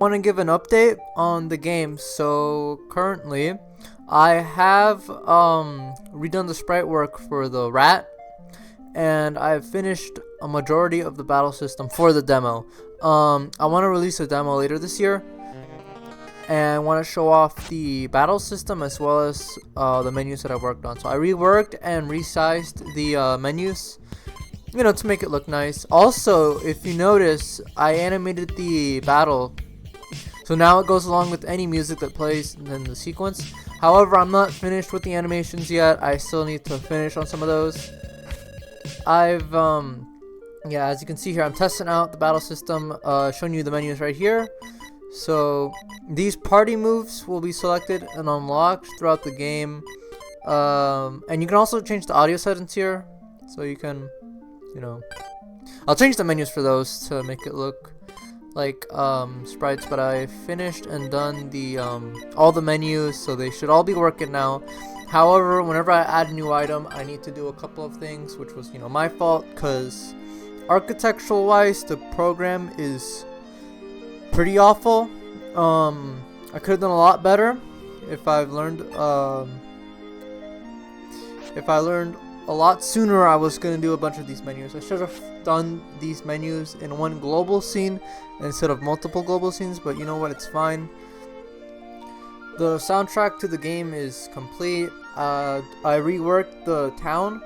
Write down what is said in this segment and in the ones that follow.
Want to give an update on the game. So currently I have redone the sprite work for the rat, and I've finished a majority of the battle system for the demo. I want to release a demo later this year, and want to show off the battle system as well as the menus that I worked on. So I reworked and resized the menus, to make it look nice. Also, if you notice, I animated the battle, so now it goes along with any music that plays in the sequence. However, I'm not finished with the animations yet. I still need to finish on some of those. I've as you can see here, I'm testing out the battle system, showing you the menus right here. So these party moves will be selected and unlocked throughout the game, and you can also change the audio settings here, so you can, I'll change the menus for those to make it look like sprites. But I finished and done the all the menus, so they should all be working now. However, whenever I add a new item, I need to do a couple of things, which was my fault, because architectural wise the program is pretty awful. I could have done a lot better if I learned a lot sooner. I was gonna do a bunch of these menus. I should have done these menus in one global scene instead of multiple global scenes, but you know what, it's fine. The soundtrack to the game is complete. I reworked the town,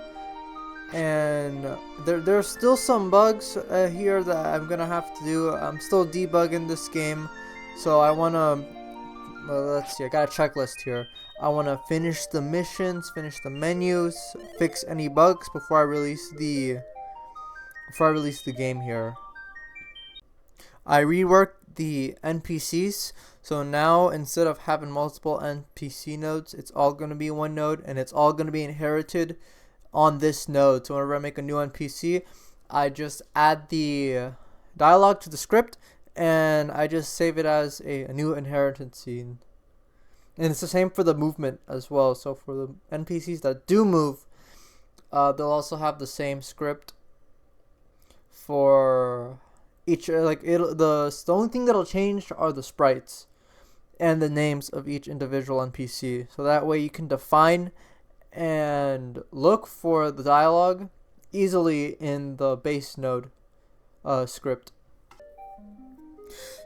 and there's still some bugs here that I'm gonna have to do. I'm still debugging this game, so I wanna let's see, I got a checklist here. I wanna finish the missions, finish the menus, fix any bugs before I release the game here. I reworked the NPCs, so now instead of having multiple NPC nodes, it's all gonna be one node, and it's all gonna be inherited on this node. So whenever I make a new NPC, I just add the dialogue to the script, and I just save it as a new inheritance scene. And it's the same for the movement as well. So for the NPCs that do move, they'll also have the same script for each. The only thing that'll change are the sprites and the names of each individual NPC. So that way you can define and look for the dialogue easily in the base node script.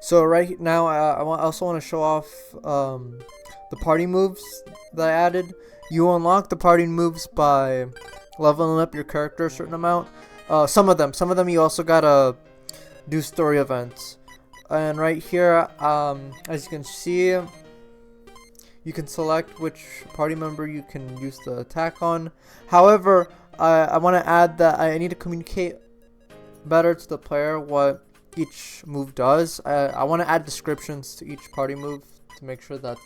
So right now I also want to show off the party moves that I added. You unlock the party moves by leveling up your character a certain amount. Some of them you also gotta do story events. And right here, as you can see, you can select which party member you can use the attack on. However, I want to add that I need to communicate better to the player what each move does. I want to add descriptions to each party move to make sure that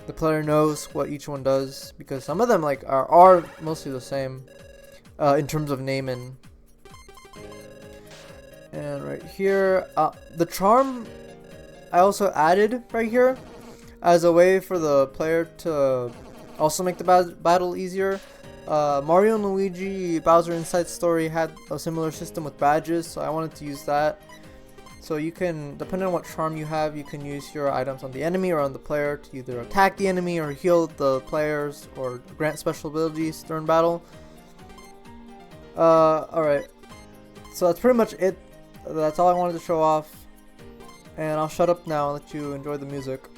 the player knows what each one does, because some of them are mostly the same in terms of naming. And right here, the charm I also added right here as a way for the player to also make the battle easier. Mario and Luigi Bowser Inside Story had a similar system with badges, so I wanted to use that. So you can, depending on what charm you have, you can use your items on the enemy or on the player to either attack the enemy or heal the players or grant special abilities during battle. Alright, so that's pretty much it. That's all I wanted to show off, and I'll shut up now and let you enjoy the music.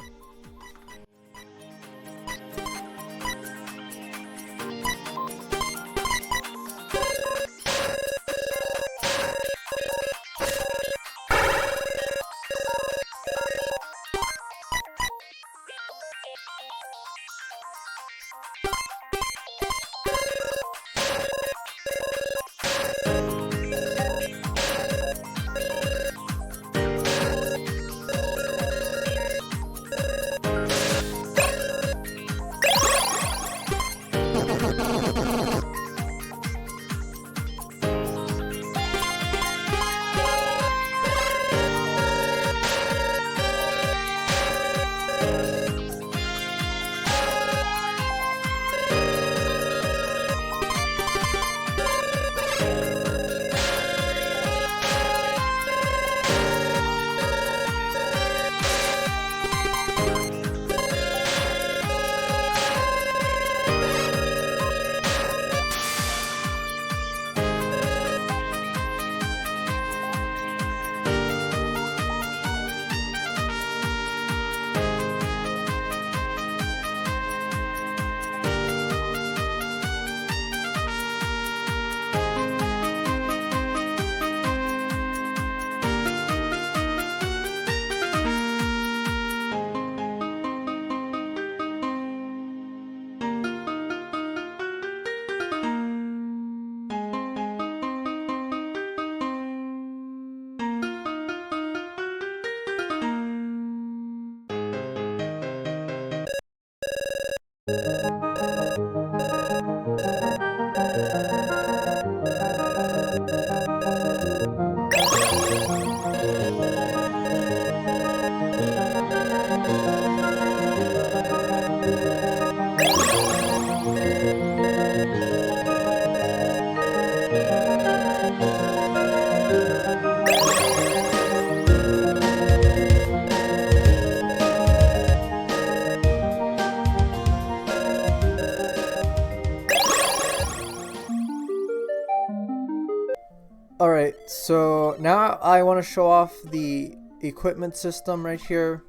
Alright, so now I want to show off the equipment system right here.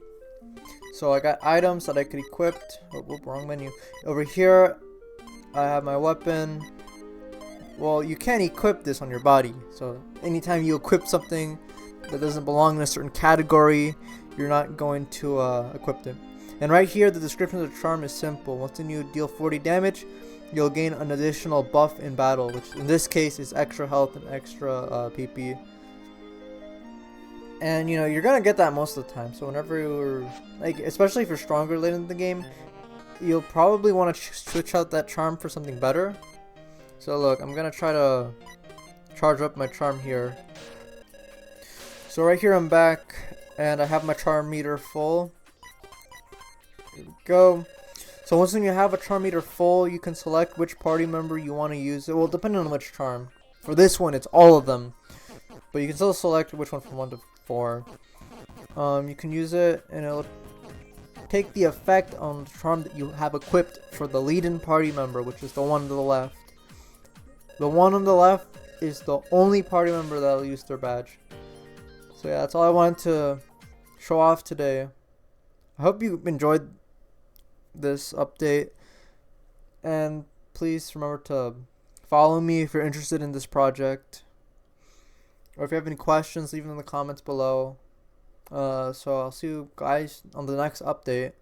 So I got items that I could equip. Oh, wrong menu. Over here, I have my weapon. Well, you can't equip this on your body. So anytime you equip something that doesn't belong in a certain category, you're not going to equip it. And right here, the description of the charm is simple. Once you deal 40 damage, you'll gain an additional buff in battle, which in this case is extra health and extra PP. And you know, you're gonna get that most of the time. So whenever you're like, especially if you're stronger late in the game, you'll probably want to switch out that charm for something better. So look, I'm gonna try to charge up my charm here. So right here I'm back, and I have my charm meter full. Here we go. So once you have a charm meter full, you can select which party member you want to use it. Well, depending on which charm. For this one, it's all of them. But you can still select which one from 1 to 4. You can use it, and it'll take the effect on the charm that you have equipped for the lead-in party member, which is the one to the left. The one on the left is the only party member that'll use their badge. So yeah, that's all I wanted to show off today. I hope you enjoyed this update, and please remember to follow me if you're interested in this project, or if you have any questions, leave them in the comments below. So I'll see you guys on the next update.